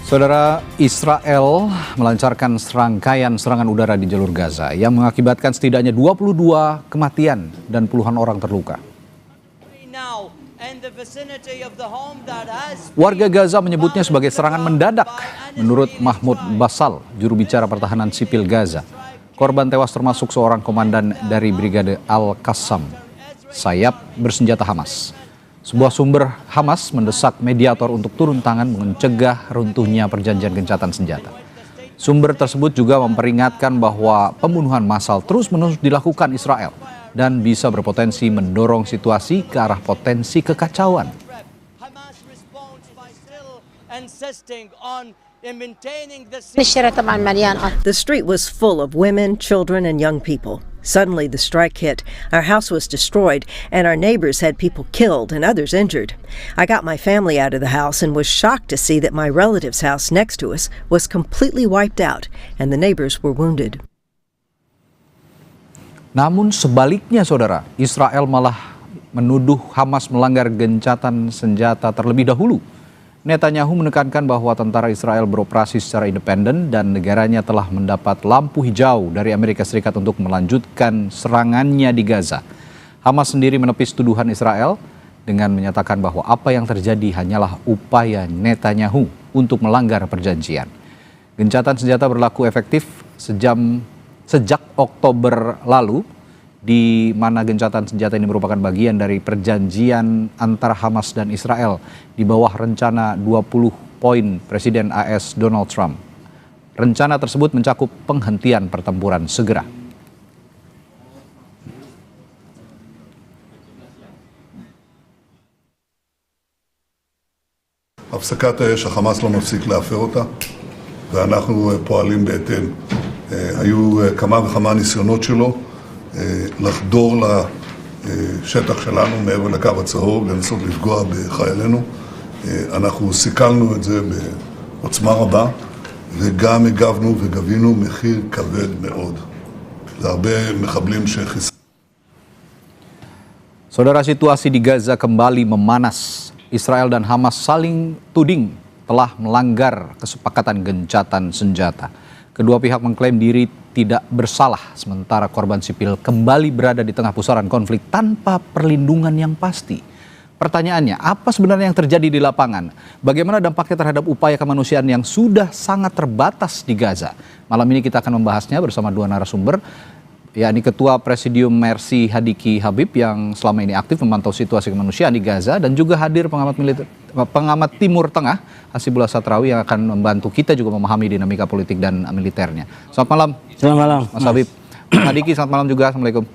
Saudara, Israel melancarkan serangkaian serangan udara di jalur Gaza yang mengakibatkan setidaknya 22 kematian dan puluhan orang terluka. Warga Gaza menyebutnya sebagai serangan mendadak. Menurut Mahmoud Basal, juru bicara pertahanan sipil Gaza, korban tewas termasuk seorang komandan dari Brigade Al-Qassam, sayap bersenjata Hamas. Sebuah sumber Hamas mendesak mediator untuk turun tangan mencegah runtuhnya perjanjian gencatan senjata. Sumber tersebut juga memperingatkan bahwa pembunuhan massal terus-menerus dilakukan Israel dan bisa berpotensi mendorong situasi ke arah potensi kekacauan. The street was full of women, children, and young people. Suddenly, the strike hit. Our house was destroyed, and our neighbors had people killed and others injured. I got my family out of the house and was shocked to see that my relative's house next to us was completely wiped out, and the neighbors were wounded. Namun sebaliknya, saudara, Israel malah menuduh Hamas melanggar gencatan senjata terlebih dahulu. Netanyahu menekankan bahwa tentara Israel beroperasi secara independen dan negaranya telah mendapat lampu hijau dari Amerika Serikat untuk melanjutkan serangannya di Gaza. Hamas sendiri menepis tuduhan Israel dengan menyatakan bahwa apa yang terjadi hanyalah upaya Netanyahu untuk melanggar perjanjian. Gencatan senjata berlaku efektif sejak Oktober lalu, di mana gencatan senjata ini merupakan bagian dari perjanjian antara Hamas dan Israel di bawah rencana 20 poin Presiden AS Donald Trump. Rencana tersebut mencakup penghentian pertempuran segera. הפסקת האש, החמאס לא מפסיק להפר אותה, ואנחנו פועלים בהתאם. היו כמה וכמה ניסיונות שלו לחדור לשטח שלנו מעבר לקו הצהוב, לנסות לפגוע בחיילינו. אנחנו סיכלנו את זה בעוצמה רבה, וגם הגבנו וגבינו מחיר כבד מאוד. זה הרבה מחבלים שחיסלנו. Saudara, situasi di Gaza kembali memanas. Israel dan Hamas saling tuding telah melanggar kesepakatan gencatan senjata. Kedua pihak mengklaim diri tidak bersalah, sementara korban sipil kembali berada di tengah pusaran konflik tanpa perlindungan yang pasti. Pertanyaannya, apa sebenarnya yang terjadi di lapangan? Bagaimana dampaknya terhadap upaya kemanusiaan yang sudah sangat terbatas di Gaza? Malam ini kita akan membahasnya bersama dua narasumber, yakni Ketua Presidium Mercy Hadiki Habib yang selama ini aktif memantau situasi kemanusiaan di Gaza, dan juga hadir pengamat Timur Tengah Hasibullah Satrawi yang akan membantu kita juga memahami dinamika politik dan militernya. Selamat malam. Selamat malam, Mas Habib. Hadiki, selamat malam juga. Assalamualaikum.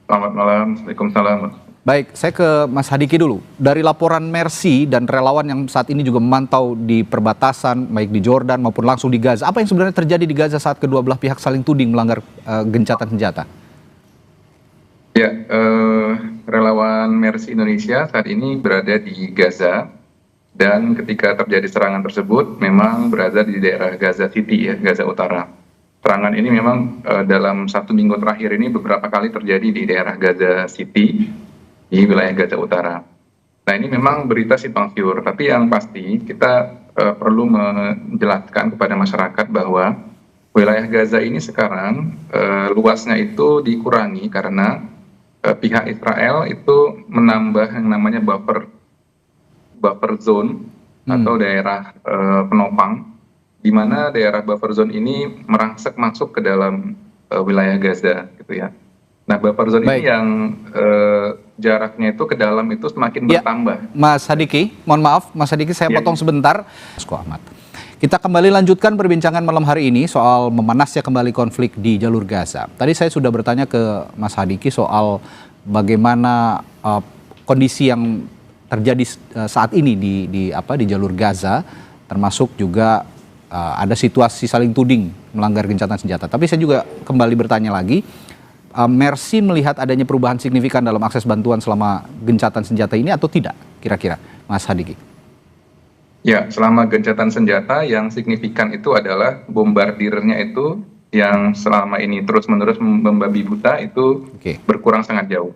Selamat malam. Waalaikumsalam. Baik, saya ke Mas Hadiki dulu. Dari laporan Mercy dan relawan yang saat ini juga memantau di perbatasan, baik di Jordan maupun langsung di Gaza, apa yang sebenarnya terjadi di Gaza saat kedua belah pihak saling tuding melanggar gencatan senjata? Ya, relawan Mercy Indonesia saat ini berada di Gaza, dan ketika terjadi serangan tersebut memang berada di daerah Gaza City, ya, Gaza Utara. Serangan ini memang dalam 1 minggu terakhir ini beberapa kali terjadi di daerah Gaza City, di wilayah Gaza Utara. Nah, ini memang berita simpang siur, tapi yang pasti kita perlu menjelaskan kepada masyarakat bahwa wilayah Gaza ini sekarang luasnya itu dikurangi karena pihak Israel itu menambah yang namanya buffer zone atau daerah penopang, di mana daerah buffer zone ini merangsek masuk ke dalam wilayah Gaza, gitu ya. Nah, buffer zone ini yang jaraknya itu ke dalam itu semakin bertambah. Mas Hadiki, mohon maaf, Mas Hadiki, saya potong sebentar. Kita kembali lanjutkan perbincangan malam hari ini soal memanasnya kembali konflik di jalur Gaza. Tadi saya sudah bertanya ke Mas Hadiki soal bagaimana kondisi yang terjadi saat ini di jalur Gaza, termasuk juga ada situasi saling tuding melanggar gencatan senjata. Tapi saya juga kembali bertanya lagi, Mercy melihat adanya perubahan signifikan dalam akses bantuan selama gencatan senjata ini atau tidak, kira-kira, Mas Hadiki? Ya, selama gencatan senjata yang signifikan itu adalah bombardirnya itu yang selama ini terus-menerus membabi buta itu berkurang sangat jauh.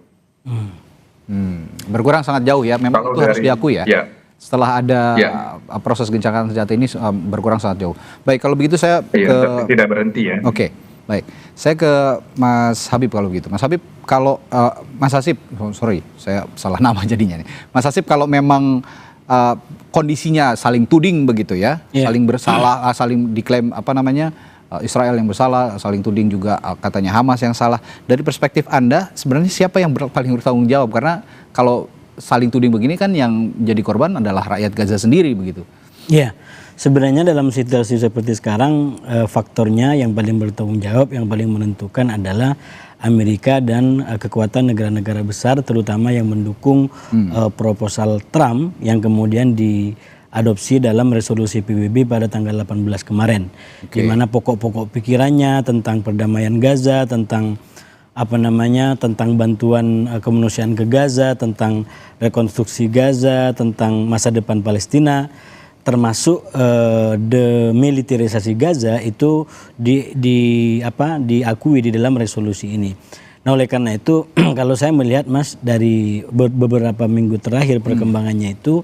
Berkurang sangat jauh ya, memang itu harus diakui ya. Setelah ada proses gencatan senjata ini berkurang sangat jauh. Baik, kalau begitu saya Iya, tidak berhenti ya. Oke, baik. Saya ke Mas Habib kalau begitu. Mas Habib, kalau Mas Hasib, sorry, saya salah nama jadinya nih. Mas Hasib, kalau memang kondisinya saling tuding begitu ya, saling bersalah, saling diklaim Israel yang bersalah, saling tuding juga katanya Hamas yang salah. Dari perspektif Anda, sebenarnya siapa yang paling bertanggung jawab? Karena kalau saling tuding begini kan yang jadi korban adalah rakyat Gaza sendiri begitu. Iya, sebenarnya dalam situasi seperti sekarang faktornya yang paling bertanggung jawab, yang paling menentukan adalah Amerika dan kekuatan negara-negara besar, terutama yang mendukung proposal Trump yang kemudian diadopsi dalam resolusi PBB pada tanggal 18 kemarin, di mana pokok-pokok pikirannya tentang perdamaian Gaza, tentang tentang bantuan kemanusiaan ke Gaza, tentang rekonstruksi Gaza, tentang masa depan Palestina, termasuk demilitarisasi Gaza itu diakui di dalam resolusi ini. Nah, oleh karena itu kalau saya melihat, Mas, dari beberapa minggu terakhir perkembangannya itu,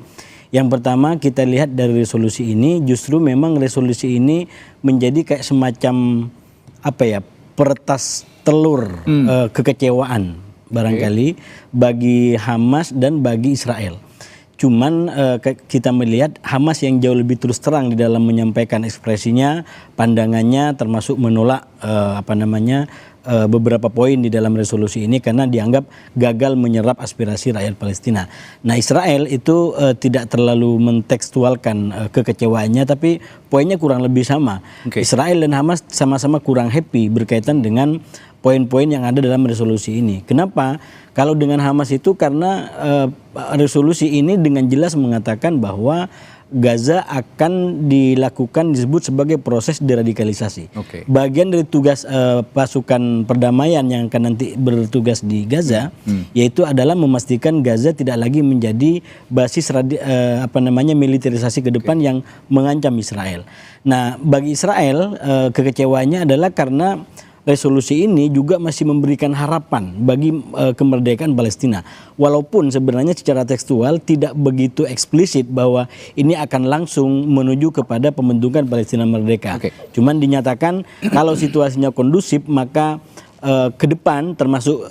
yang pertama kita lihat dari resolusi ini, justru memang resolusi ini menjadi kayak semacam peretas telur kekecewaan barangkali bagi Hamas dan bagi Israel. Cuman kita melihat Hamas yang jauh lebih terus terang di dalam menyampaikan ekspresinya, pandangannya, termasuk menolak beberapa poin di dalam resolusi ini karena dianggap gagal menyerap aspirasi rakyat Palestina. Nah, Israel itu tidak terlalu mentekstualkan kekecewaannya, tapi poinnya kurang lebih sama. Israel dan Hamas sama-sama kurang happy berkaitan dengan poin-poin yang ada dalam resolusi ini. Kenapa? Kalau dengan Hamas itu karena resolusi ini dengan jelas mengatakan bahwa Gaza akan disebut sebagai proses deradikalisasi. Bagian dari tugas pasukan perdamaian yang akan nanti bertugas di Gaza, yaitu adalah memastikan Gaza tidak lagi menjadi basis militerisasi ke depan yang mengancam Israel. Nah, bagi Israel kekecewaannya adalah karena resolusi ini juga masih memberikan harapan bagi kemerdekaan Palestina. Walaupun sebenarnya secara tekstual tidak begitu eksplisit bahwa ini akan langsung menuju kepada pembentukan Palestina merdeka. Cuman dinyatakan kalau situasinya kondusif maka ke depan termasuk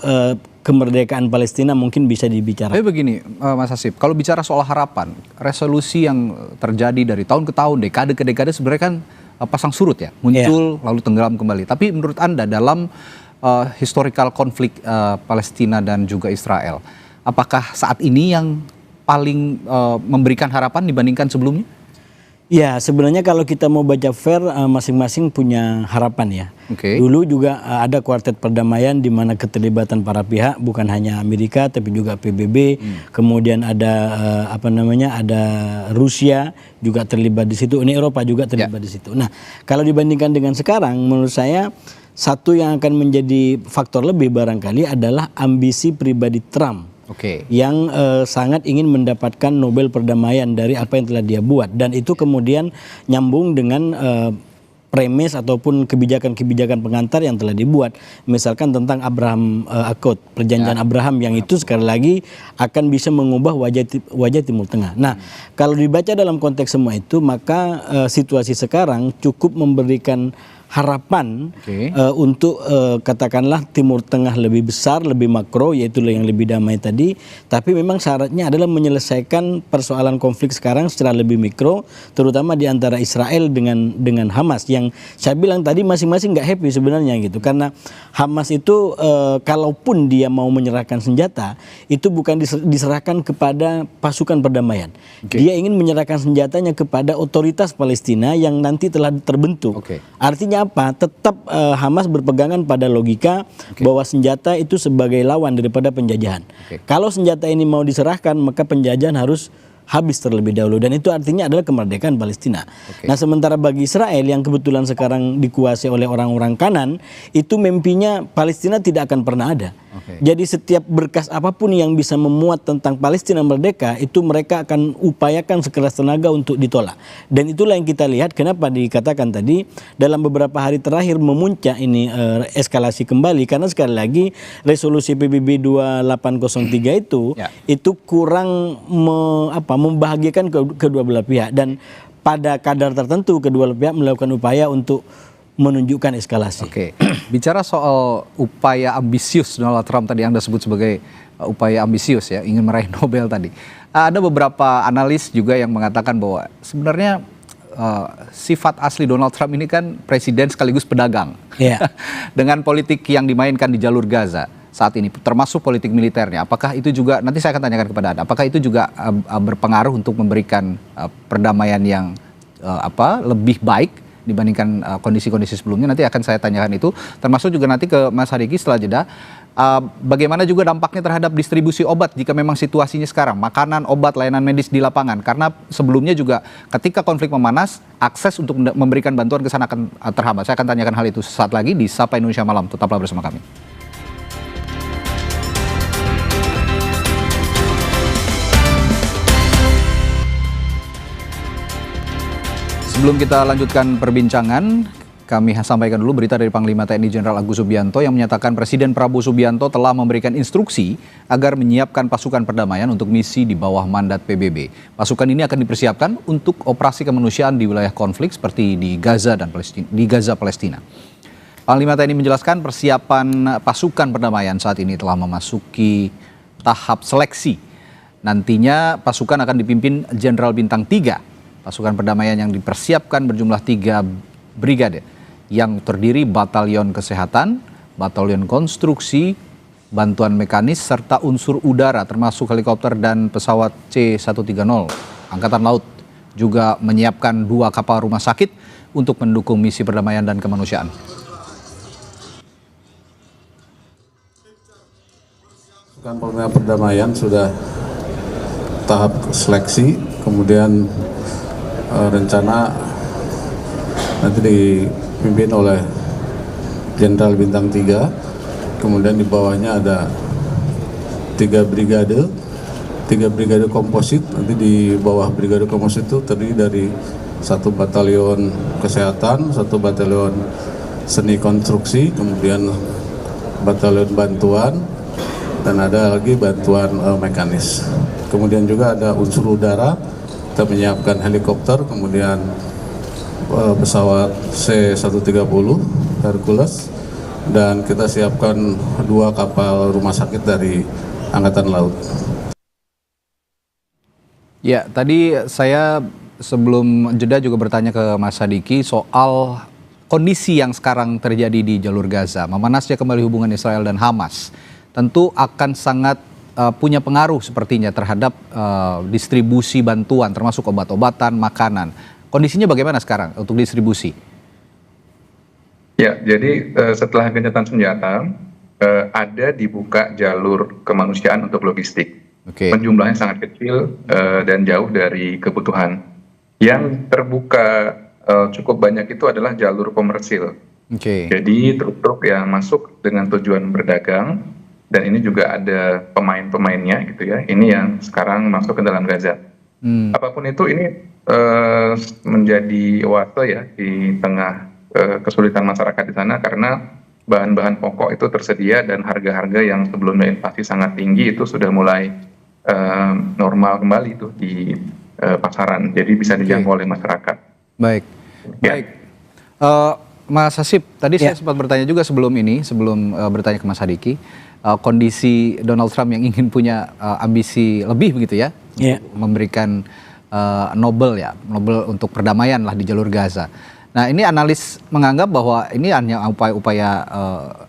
kemerdekaan Palestina mungkin bisa dibicarakan. Tapi begini, Mas Hasib, kalau bicara soal harapan, resolusi yang terjadi dari tahun ke tahun, dekade ke dekade sebenarnya kan pasang surut ya, muncul lalu tenggelam kembali. Tapi menurut Anda dalam historical konflik Palestina dan juga Israel, apakah saat ini yang paling memberikan harapan dibandingkan sebelumnya? Ya, sebenarnya kalau kita mau baca fair, masing-masing punya harapan ya. Dulu juga ada kuartet perdamaian di mana keterlibatan para pihak bukan hanya Amerika tapi juga PBB, kemudian ada ada Rusia juga terlibat di situ, Uni Eropa juga terlibat di situ. Nah, kalau dibandingkan dengan sekarang, menurut saya satu yang akan menjadi faktor lebih barangkali adalah ambisi pribadi Trump. Yang sangat ingin mendapatkan Nobel perdamaian dari apa yang telah dia buat, dan itu kemudian nyambung dengan premis ataupun kebijakan-kebijakan pengantar yang telah dibuat, misalkan tentang Abraham Accord, perjanjian Abraham yang itu sekali lagi akan bisa mengubah wajah Timur Tengah. Nah, kalau dibaca dalam konteks semua itu, maka situasi sekarang cukup memberikan harapan untuk katakanlah Timur Tengah lebih besar, lebih makro, yaitu yang lebih damai tadi. Tapi memang syaratnya adalah menyelesaikan persoalan konflik sekarang secara lebih mikro, terutama di antara Israel dengan Hamas, yang saya bilang tadi masing-masing nggak happy sebenarnya gitu. Karena Hamas itu kalaupun dia mau menyerahkan senjata, itu bukan diserahkan kepada pasukan perdamaian. Dia ingin menyerahkan senjatanya kepada otoritas Palestina yang nanti telah terbentuk. Artinya apa? Tetap Hamas berpegangan pada logika bahwa senjata itu sebagai lawan daripada penjajahan. Kalau senjata ini mau diserahkan, maka penjajahan harus habis terlebih dahulu, dan itu artinya adalah kemerdekaan Palestina. Nah, sementara bagi Israel yang kebetulan sekarang dikuasai oleh orang-orang kanan, itu mimpinya Palestina tidak akan pernah ada. Jadi setiap berkas apapun yang bisa memuat tentang Palestina merdeka itu mereka akan upayakan sekeras tenaga untuk ditolak. Dan itulah yang kita lihat kenapa dikatakan tadi dalam beberapa hari terakhir memuncak ini eskalasi kembali, karena sekali lagi resolusi PBB 2803 itu kurang membahagiakan kedua belah pihak, dan pada kadar tertentu kedua belah pihak melakukan upaya untuk menunjukkan eskalasi. Oke, bicara soal upaya ambisius Donald Trump tadi Anda sebut sebagai upaya ambisius ya, ingin meraih Nobel tadi. Ada beberapa analis juga yang mengatakan bahwa sebenarnya sifat asli Donald Trump ini kan presiden sekaligus pedagang. Dengan politik yang dimainkan di jalur Gaza saat ini, termasuk politik militernya. Apakah itu juga, nanti saya akan tanyakan kepada Anda, apakah itu juga berpengaruh untuk memberikan perdamaian yang lebih baik dibandingkan kondisi-kondisi sebelumnya? Nanti akan saya tanyakan itu, termasuk juga nanti ke Mas Hadiki setelah jeda. Bagaimana juga dampaknya terhadap distribusi obat jika memang situasinya sekarang, makanan, obat, layanan medis di lapangan. Karena sebelumnya juga ketika konflik memanas, akses untuk memberikan bantuan ke sana akan terhambat. Saya akan tanyakan hal itu sesaat lagi di Sapa Indonesia Malam. Tetaplah bersama kami. Sebelum kita lanjutkan perbincangan, kami sampaikan dulu berita dari Panglima TNI Jenderal Agus Subianto yang menyatakan Presiden Prabowo Subianto telah memberikan instruksi agar menyiapkan pasukan perdamaian untuk misi di bawah mandat PBB. Pasukan ini akan dipersiapkan untuk operasi kemanusiaan di wilayah konflik seperti di Gaza dan Palestina. Panglima TNI menjelaskan persiapan pasukan perdamaian saat ini telah memasuki tahap seleksi. Nantinya pasukan akan dipimpin Jenderal Bintang 3. Pasukan perdamaian yang dipersiapkan berjumlah 3 brigade yang terdiri batalion kesehatan, batalion konstruksi, bantuan mekanis, serta unsur udara termasuk helikopter dan pesawat C-130. Angkatan Laut juga menyiapkan 2 kapal rumah sakit untuk mendukung misi perdamaian dan kemanusiaan. Pasukan perdamaian sudah tahap seleksi, kemudian rencana nanti dipimpin oleh Jenderal Bintang 3, kemudian di bawahnya ada 3 brigade komposit. Nanti di bawah brigade komposit itu terdiri dari 1 batalion kesehatan, 1 batalion seni konstruksi, kemudian batalion bantuan, dan ada lagi bantuan mekanis. Kemudian juga ada unsur udara. Kita menyiapkan helikopter, kemudian pesawat C-130 Hercules, dan kita siapkan 2 kapal rumah sakit dari Angkatan Laut. Ya, tadi saya sebelum jeda juga bertanya ke Mas Hadiki soal kondisi yang sekarang terjadi di jalur Gaza. Memanasnya kembali hubungan Israel dan Hamas tentu akan sangat punya pengaruh sepertinya terhadap distribusi bantuan termasuk obat-obatan, makanan. Kondisinya bagaimana sekarang untuk distribusi? Ya, jadi setelah gencatan senjata ada dibuka jalur kemanusiaan untuk logistik. Jumlahnya sangat kecil dan jauh dari kebutuhan. Yang terbuka cukup banyak itu adalah jalur komersil. Jadi truk-truk yang masuk dengan tujuan berdagang. Dan ini juga ada pemain-pemainnya gitu ya. Ini yang sekarang masuk ke dalam Gaza. Apapun itu, ini menjadi wase ya di tengah kesulitan masyarakat di sana, karena bahan-bahan pokok itu tersedia dan harga-harga yang sebelumnya invasi sangat tinggi itu sudah mulai normal kembali itu di pasaran. Jadi bisa dijangkau oleh masyarakat. Baik. Mas Hasib, tadi saya sempat bertanya juga sebelum bertanya ke Mas Hadiki. Kondisi Donald Trump yang ingin punya ambisi lebih begitu ya, memberikan Nobel untuk perdamaian lah di jalur Gaza. Nah, ini analis menganggap bahwa ini hanya upaya-upaya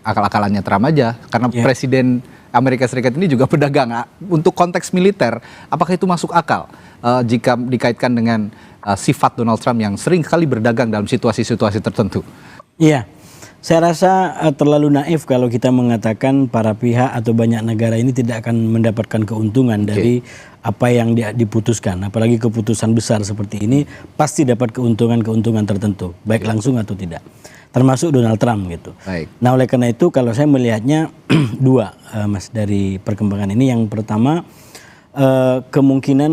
akal-akalannya Trump aja, karena Presiden Amerika Serikat ini juga pedagang. Untuk konteks militer, apakah itu masuk akal jika dikaitkan dengan sifat Donald Trump yang sering kali berdagang dalam situasi-situasi tertentu? Iya. Saya rasa terlalu naif kalau kita mengatakan para pihak atau banyak negara ini tidak akan mendapatkan keuntungan dari apa yang diputuskan. Apalagi keputusan besar seperti ini pasti dapat keuntungan-keuntungan tertentu, baik langsung atau tidak. termasuk Donald Trump gitu. Baik. Nah oleh karena itu kalau saya melihatnya dua Mas dari perkembangan ini. Yang pertama kemungkinan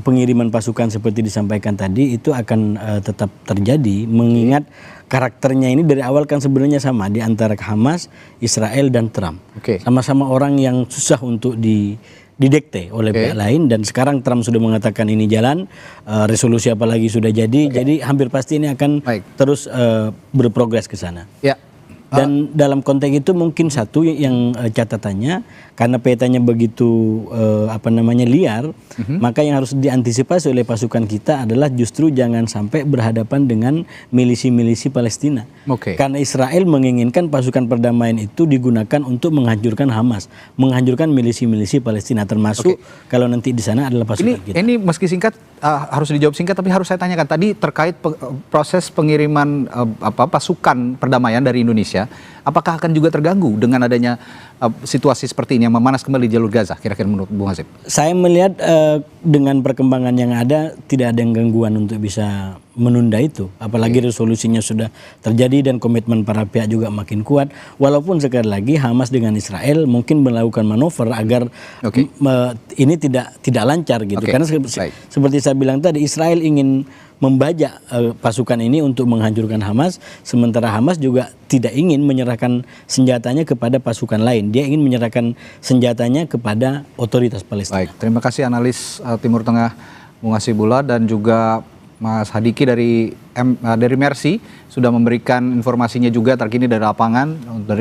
pengiriman pasukan seperti disampaikan tadi itu akan tetap terjadi, mengingat karakternya ini dari awal kan sebenarnya sama di antara Hamas, Israel dan Trump. Sama-sama orang yang susah untuk didekte oleh pihak lain, dan sekarang Trump sudah mengatakan ini jalan, resolusi apalagi sudah jadi hampir pasti ini akan terus berprogres ke sana. Dan dalam konteks itu mungkin satu yang catatannya, karena petanya begitu liar, maka yang harus diantisipasi oleh pasukan kita adalah justru jangan sampai berhadapan dengan milisi-milisi Palestina. Karena Israel menginginkan pasukan perdamaian itu digunakan untuk menghancurkan Hamas, menghancurkan milisi-milisi Palestina, termasuk kalau nanti di sana adalah pasukan kita. Ini meski singkat harus dijawab singkat, tapi harus saya tanyakan tadi terkait proses pengiriman pasukan perdamaian dari Indonesia. Apakah akan juga terganggu dengan adanya situasi seperti ini yang memanas kembali jalur Gaza, kira-kira menurut Bung Hasib? Saya melihat dengan perkembangan yang ada tidak ada yang gangguan untuk bisa menunda itu, apalagi resolusinya sudah terjadi dan komitmen para pihak juga makin kuat. Walaupun sekali lagi Hamas dengan Israel mungkin melakukan manuver agar ini tidak lancar gitu. Karena seperti saya bilang tadi, Israel ingin membajak pasukan ini untuk menghancurkan Hamas, sementara Hamas juga tidak ingin menyerahkan senjatanya kepada pasukan lain. Dia ingin menyerahkan senjatanya kepada otoritas Palestina. Baik, terima kasih analis Timur Tengah Bung Hasibullah dan juga Mas Hadiki dari Mercy sudah memberikan informasinya juga terkini dari lapangan.